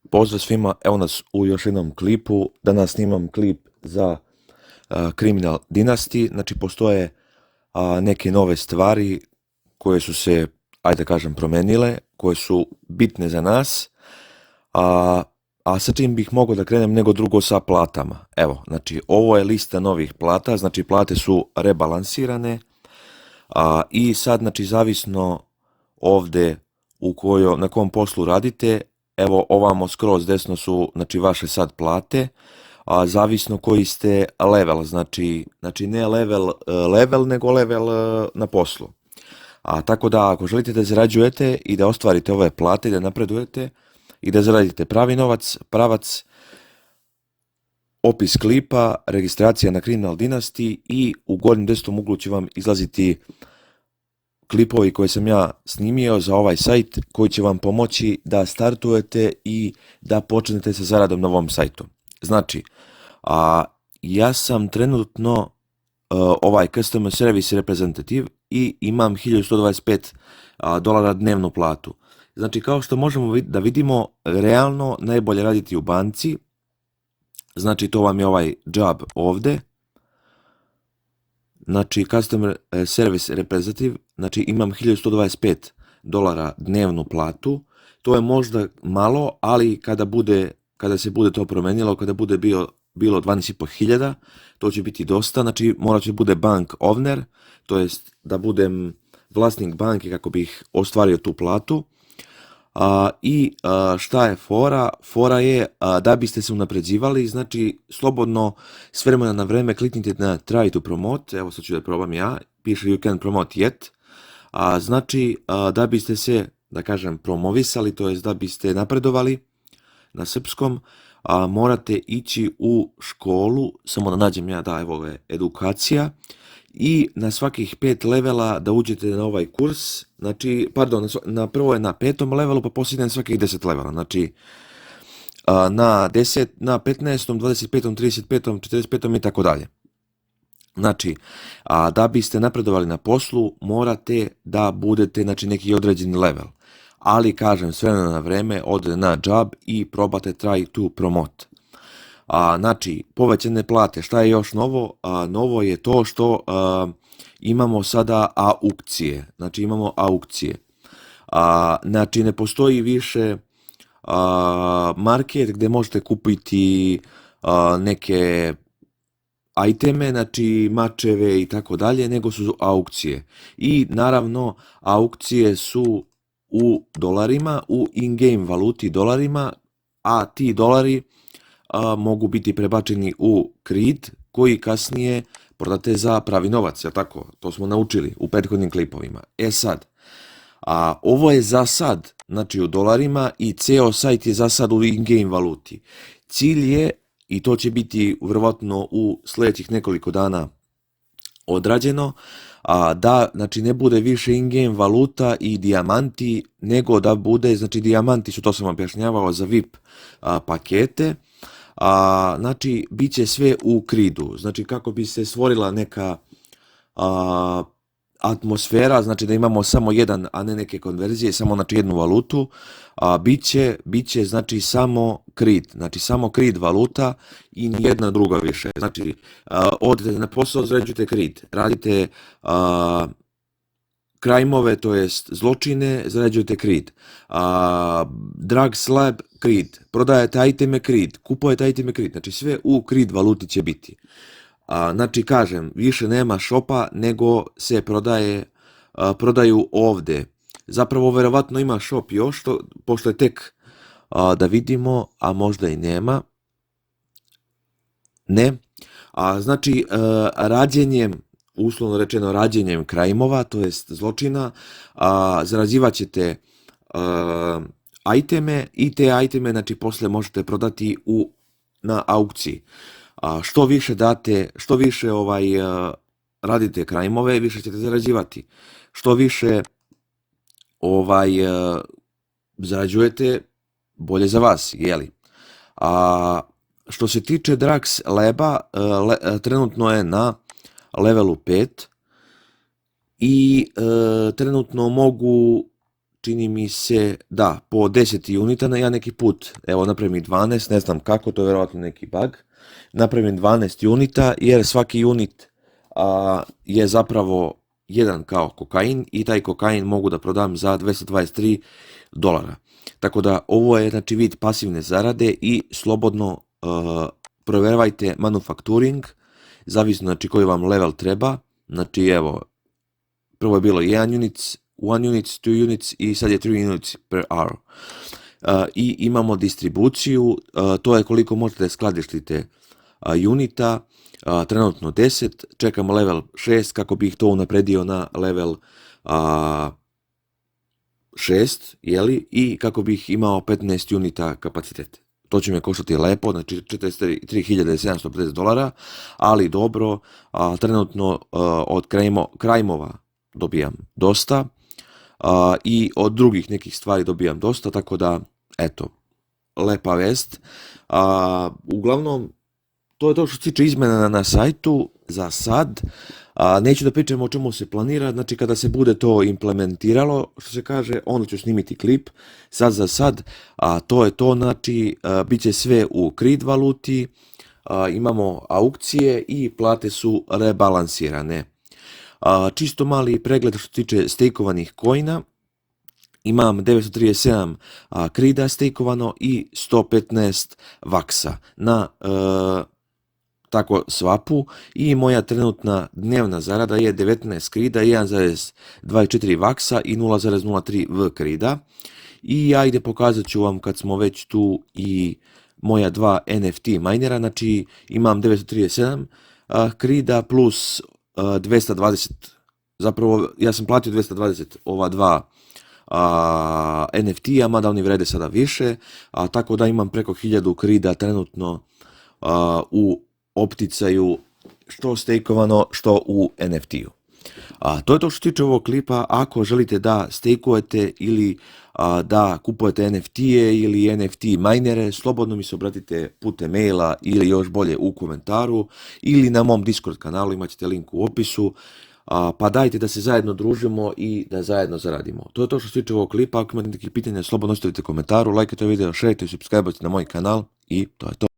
Pozdrav svima, evo nas u još jednom klipu. Danas snimam klip za Criminal Dynasty. Znači, postoje neke nove stvari koje su se, ajde da kažem, promenile, koje su bitne za nas. A sa čim bih mogao da krenem nego drugo sa platama. Evo, znači, ovo je lista novih plata, znači plate su rebalansirane i sad, znači, zavisno ovde na kom poslu radite, evo ovamo skroz desno su, znači, vaše sad plate, zavisno koji ste level, znači ne level, nego level na poslu. Tako da ako želite da zarađujete i da ostvarite ove plate i da napredujete i da zaradite pravi novac, pravac, opis klipa, registracija na Criminal Dynasty i u gornjem desnom uglu će vam izlaziti klipovi koje sam ja snimio za ovaj sajt koji će vam pomoći da startujete i da počnete sa zaradom na ovom sajtu. Znači, ja sam trenutno ovaj customer service reprezentativ i imam $1125 dnevnu platu. Znači, kao što možemo da vidimo, realno najbolje raditi u banci. Znači, to vam je ovaj job ovde. Znači, customer service reprezentativ, znači imam $1125 dnevnu platu. To je možda malo, ali kada se bude to promenilo, kada bude bilo 12.500, to će biti dosta. Znači, morat će bude bank owner, to jest da budem vlasnik banke kako bih ostvario tu platu. I šta je fora? Fora je da biste se unapređivali, znači slobodno s vremena na vreme kliknite na try to promote, evo sad ću da probam ja, piše you can promote yet, znači da biste se, da kažem, promovisali, to jest da biste napredovali na srpskom, morate ići u školu, samo da nađem ja, da, evo je edukacija, i na svakih 5 levela da uđete na ovaj kurs, znači, pardon, prvo je na 5. levelu, pa poslije na svakih 10 levela, znači na 15., 25., 35., 45. i tako dalje. Znači, da biste napredovali na poslu, morate da budete, znači, neki određeni level. Ali, kažem, s vremena na vreme odete na job i probate try to promote. Znači, povećane plate, šta je još novo? Novo je to što imamo sada aukcije. Znači, imamo aukcije. Znači, ne postoji više market gde možete kupiti neke iteme, znači mačeve i tako dalje, nego su aukcije. I naravno, aukcije su u dolarima, u in-game valuti dolarima, a ti dolari mogu biti prebačeni u kredit koji kasnije prodate za pravi novac, jel tako? To smo naučili u prethodnim klipovima. Sad, ovo je za sad, znači u dolarima, i ceo sajt je za sad u in-game valuti. Cilj je, i to će biti vjerovatno u sljedećih nekoliko dana odrađeno, da, znači, ne bude više in-game valuta i dijamanti, nego da bude, znači, dijamanti su, to sam objašnjavao, za VIP pakete. Znači, bit će sve u kridu, znači kako bi se stvorila neka atmosfera, znači da imamo samo jedan, a ne neke konverzije, samo, znači, jednu valutu, bit će, znači, samo krid, znači samo krid valuta i nijedna druga više. Znači, odete na posao, zarađujete krid, radite krajmove, to jest zločine, zarađujete krid. Drugs lab, krid. Prodajete iteme, krid. Kupujete iteme, krid. Znači, sve u krid valuti će biti. Znači, kažem, više nema šopa, nego se prodaju ovde. Zapravo, verovatno ima šop još, pošto je tek da vidimo, a možda i nema. Ne. Znači, rađenjem, uslovno rečeno rađenjem krajmova, to jest zločina, zarađivat ćete iteme i te iteme, znači, posle možete prodati na aukciji. Što više date, što više radite krajmove, više ćete zarađivati. Što više zarađujete, bolje za vas, jeli? Što se tiče Drugs Laba, trenutno je na levelu 5 i trenutno mogu čini mi se, da, po 10 unita, ja neki put, evo napravim i 12, ne znam kako, to je vjerojatno neki bug, napravim 12 unita jer svaki unit je zapravo jedan kao kokain i taj kokain mogu da prodam za $223. Tako da ovo je znači vid pasivne zarade i slobodno provjeravajte manufacturing, zavisno znači koji vam level treba, znači evo, prvo je bilo 1 units, 1 units, 2 units i sad je 3 units per hour. I imamo distribuciju, to je koliko možete da skladištite unita, trenutno 10, čekamo level 6 kako bih to unapredio na level 6, jeli, i kako bih imao 15 unita kapacitet. To će me koštati lepo, znači $43.750, ali dobro, trenutno od krajmova dobijam dosta i od drugih nekih stvari dobijam dosta, tako da, eto, lepa vest. Uglavnom, to je to što se tiče izmena na sajtu za sad. Neću da pričam o čemu se planira, znači kada se bude to implementiralo, što se kaže, onda ću snimiti klip. Sad za sad, to je to, znači, bit će sve u CRID valuti, imamo aukcije i plate su rebalansirane. Čisto mali pregled što se tiče stejkovanih coina, imam 937 CRID-a stejkovano i 115 VAX-a na tako swapu i moja trenutna dnevna zarada je 19 CRID-a, 1,24 VAX-a i 0,03 V CRID-a. I ajde pokazat ću vam kad smo već tu i moja dva NFT minera, znači imam 937 CRID-a plus 220, zapravo ja sam platio 220 ova dva NFT-a, mada oni vrede sada više, tako da imam preko 1000 CRID-a trenutno u opticaju, što stejkovano, što u NFT-u. To je to što se tiče ovog klipa. Ako želite da stejkujete ili da kupujete NFT-e ili NFT minere, slobodno mi se obratite putem maila ili još bolje u komentaru ili na mom Discord kanalu, imat ćete link u opisu, pa dajte da se zajedno družimo i da zajedno zaradimo. To je to što se tiče ovog klipa. Ako imate nekih pitanja, slobodno ostavite komentaru, lajkajte video, šerite i subscribe na moj kanal i to je to.